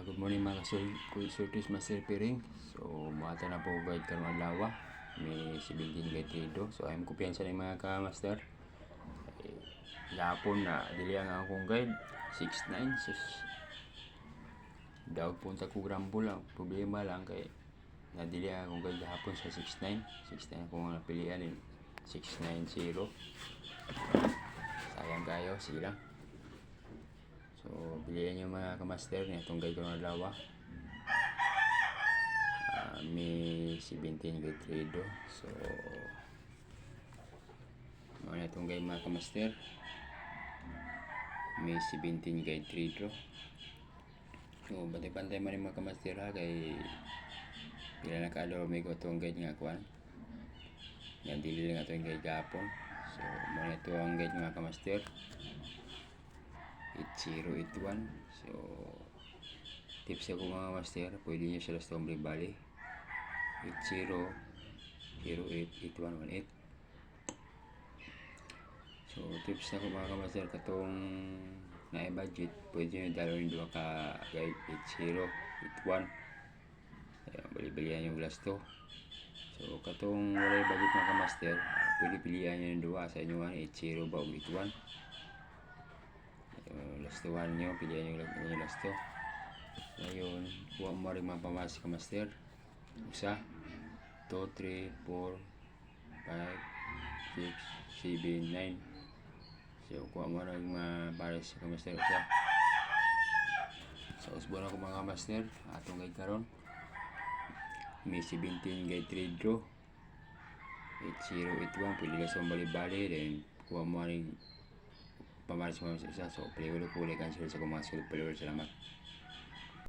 Good morning mga surtis master piring. So muata na po guide karon adlaw. May 17 guide trido. So ayong kumpiyansa ni mga ka-master. Gapon na dili ang akong guide 69 daw punta ko grambol lang. Problema lang kay nadili akong guide gahapon sa 69 akong napilian ni 690. Sayang kayo, sige lang. So, bilihan nyo mga kamaster na itong guide ko ng lawa. May 17 guide trade. So, mga itong guide mga kamaster. May 17 guide trade. So, bantay-bantay man mga kamaster ha. Kay pila na ka-ador may ko itong guide nga kuhan. Yan, dili lang itong guide gapon. So, mga ito ang guide mga kamaster. 8081. So tips ako mga master, pwede nyo sila sa Tombre Valley 80088118. So tips ako mga master, katong na budget pwede nyo dalawin dua ka guide 8081. Bali-balihan yung glass to. So katong wala budget mga master, pwede pilihan nyo yung dua sa inyo 80 ba o 81. Last one nyo, pilihan yung last to. Ngayon, kuha mo rin mga pamas ka master. Isa, 2, 3, 4, 5, 6, 7, 9. So, kuha mo rin mga pares ka master. Isa. Sa usbon ako mga master, atong guide karon. May 17 guide trade draw. 8081, pwede lang sa bali-bali. Then, kuha mo rin pamalas mo isa. So, play ulit cancel sa mga sulod. Salamat.